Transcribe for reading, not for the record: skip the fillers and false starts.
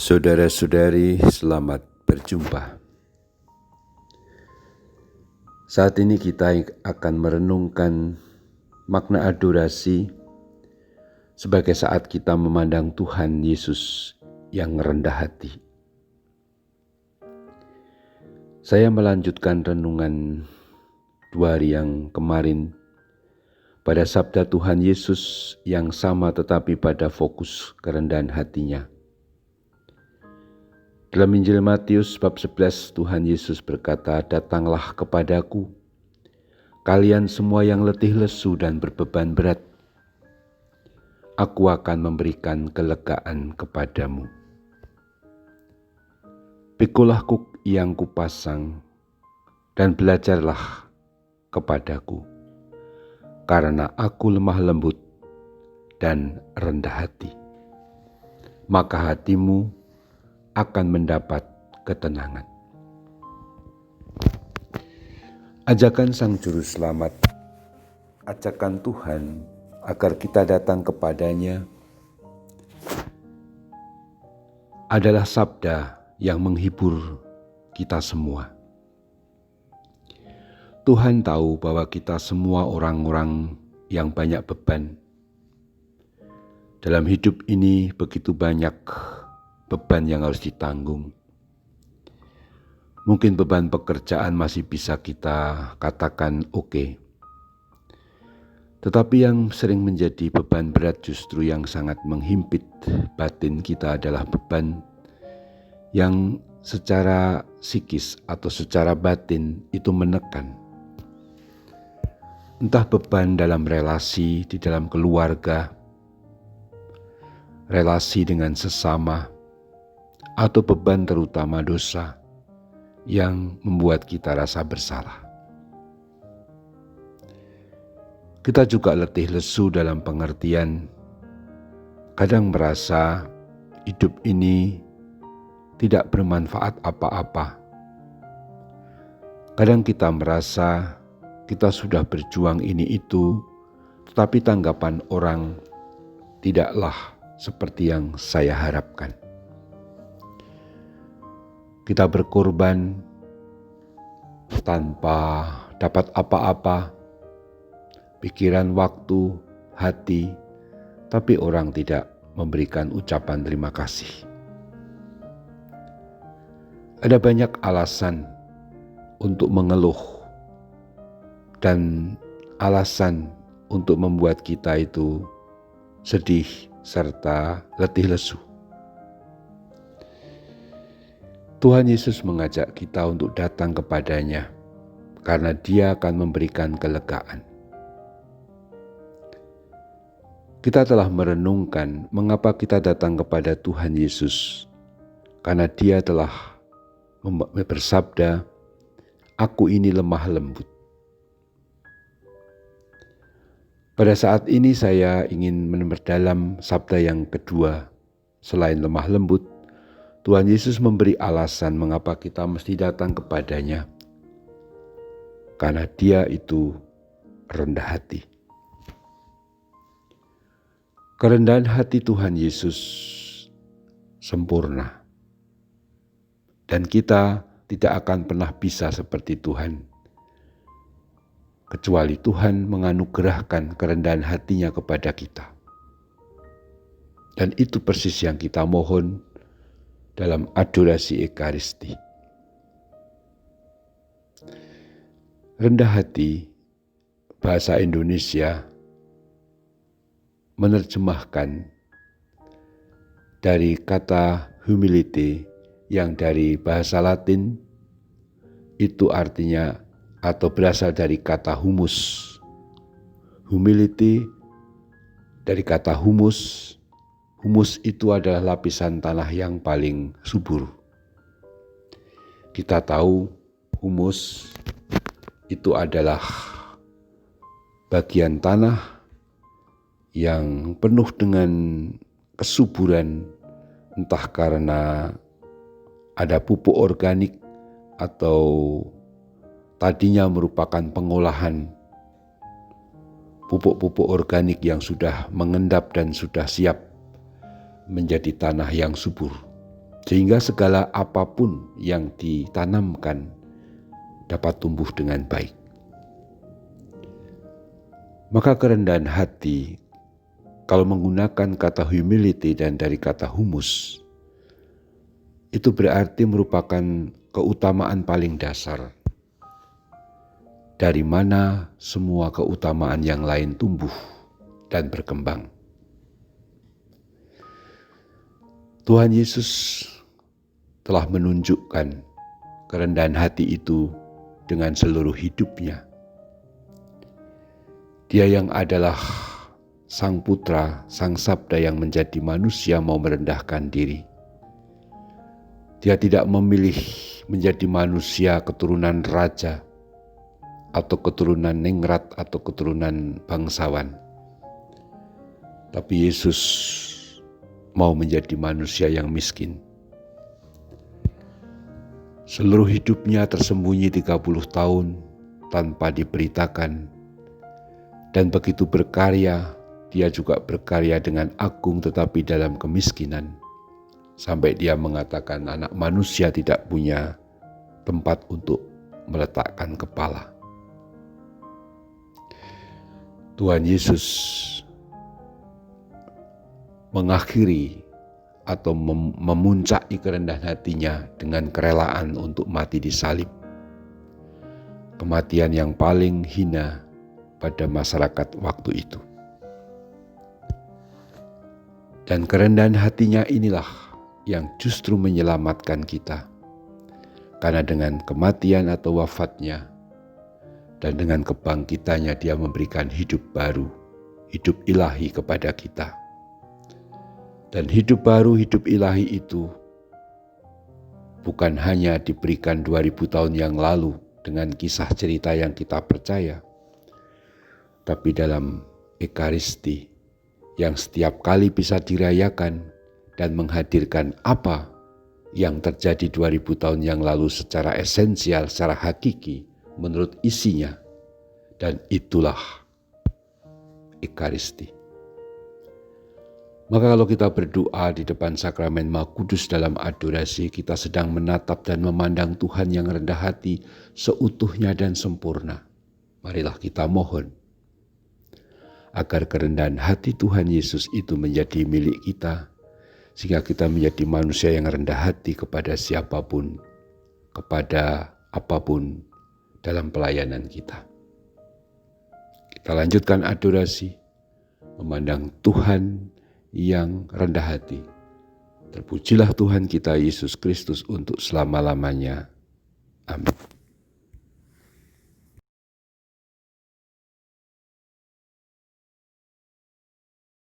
Saudara-saudari, selamat berjumpa. Saat ini kita akan merenungkan makna adorasi sebagai saat kita memandang Tuhan Yesus yang rendah hati. Saya melanjutkan renungan 2 hari yang kemarin pada sabda Tuhan Yesus yang sama tetapi pada fokus kerendahan hatinya. Dalam Injil Matius bab 11, Tuhan Yesus berkata, "Datanglah kepadaku, kalian semua yang letih lesu dan berbeban berat. Aku akan memberikan kelegaan kepadamu. Pikulah yang kupasang dan belajarlah kepadaku, karena aku lemah lembut dan rendah hati. Maka hatimu akan mendapat ketenangan." Ajakan Sang Juru Selamat, ajakan Tuhan agar kita datang kepadanya adalah sabda yang menghibur kita semua. Tuhan tahu bahwa kita semua orang-orang yang banyak beban. Dalam hidup ini begitu banyak beban yang harus ditanggung. Mungkin beban pekerjaan masih bisa kita katakan oke. Tetapi yang sering menjadi beban berat justru yang sangat menghimpit batin kita adalah beban yang secara psikis atau secara batin itu menekan. Entah beban dalam relasi, di dalam keluarga, relasi dengan sesama, atau beban terutama dosa yang membuat kita rasa bersalah. Kita juga letih lesu dalam pengertian kadang merasa hidup ini tidak bermanfaat apa-apa. Kadang kita merasa kita sudah berjuang ini itu, tetapi tanggapan orang tidaklah seperti yang saya harapkan. Kita berkorban tanpa dapat apa-apa, pikiran, waktu, hati, tapi orang tidak memberikan ucapan terima kasih. Ada banyak alasan untuk mengeluh dan alasan untuk membuat kita itu sedih serta letih lesu. Tuhan Yesus mengajak kita untuk datang kepadanya karena Dia akan memberikan kelegaan. Kita telah merenungkan mengapa kita datang kepada Tuhan Yesus, karena Dia telah bersabda, "Aku ini lemah lembut." Pada saat ini saya ingin memperdalam sabda yang kedua. Selain lemah lembut, Tuhan Yesus memberi alasan mengapa kita mesti datang kepadanya. Karena Dia itu rendah hati. Kerendahan hati Tuhan Yesus sempurna. Dan kita tidak akan pernah bisa seperti Tuhan, kecuali Tuhan menganugerahkan kerendahan hatinya kepada kita. Dan itu persis yang kita mohon dalam adorasi Ekaristi. Rendah hati, bahasa Indonesia menerjemahkan dari kata humility yang dari bahasa Latin itu artinya atau berasal dari kata humus. Humility dari kata humus. Humus itu adalah lapisan tanah yang paling subur. Kita tahu humus itu adalah bagian tanah yang penuh dengan kesuburan, entah karena ada pupuk organik atau tadinya merupakan pengolahan pupuk-pupuk organik yang sudah mengendap dan sudah siap menjadi tanah yang subur. sehingga segala apapun yang ditanamkan dapat tumbuh dengan baik. Maka kerendahan hati, kalau menggunakan kata humility dan dari kata humus, itu berarti merupakan keutamaan paling dasar, dari mana semua keutamaan yang lain tumbuh dan berkembang. Tuhan Yesus telah menunjukkan kerendahan hati itu dengan seluruh hidupnya. Dia yang adalah Sang Putra, Sang Sabda yang menjadi manusia mau merendahkan diri. Dia tidak memilih menjadi manusia keturunan raja atau keturunan ningrat atau keturunan bangsawan. Tapi Yesus mau menjadi manusia yang miskin. Seluruh hidupnya tersembunyi 30 tahun tanpa diberitakan. Dan begitu berkarya, dia juga berkarya dengan agung tetapi dalam kemiskinan. Sampai dia mengatakan anak manusia tidak punya tempat untuk meletakkan kepala. Tuhan Yesus mengakhiri atau memuncaki kerendahan hatinya dengan kerelaan untuk mati di salib. Kematian yang paling hina pada masyarakat waktu itu. Dan kerendahan hatinya inilah yang justru menyelamatkan kita. Karena dengan kematian atau wafatnya dan dengan kebangkitannya dia memberikan hidup baru, hidup ilahi kepada kita. Dan hidup baru, hidup ilahi itu bukan hanya diberikan 2000 tahun yang lalu dengan kisah cerita yang kita percaya, tapi dalam Ekaristi yang setiap kali bisa dirayakan dan menghadirkan apa yang terjadi 2000 tahun yang lalu secara esensial, secara hakiki menurut isinya. Dan itulah Ekaristi. Maka kalau kita berdoa di depan sakramen Maha Kudus dalam adorasi, kita sedang menatap dan memandang Tuhan yang rendah hati seutuhnya dan sempurna. Marilah kita mohon agar kerendahan hati Tuhan Yesus itu menjadi milik kita, sehingga kita menjadi manusia yang rendah hati kepada siapapun, kepada apapun dalam pelayanan kita. Kita lanjutkan adorasi, memandang Tuhan yang rendah hati. Terpujilah Tuhan kita Yesus Kristus untuk selama-lamanya. Amin.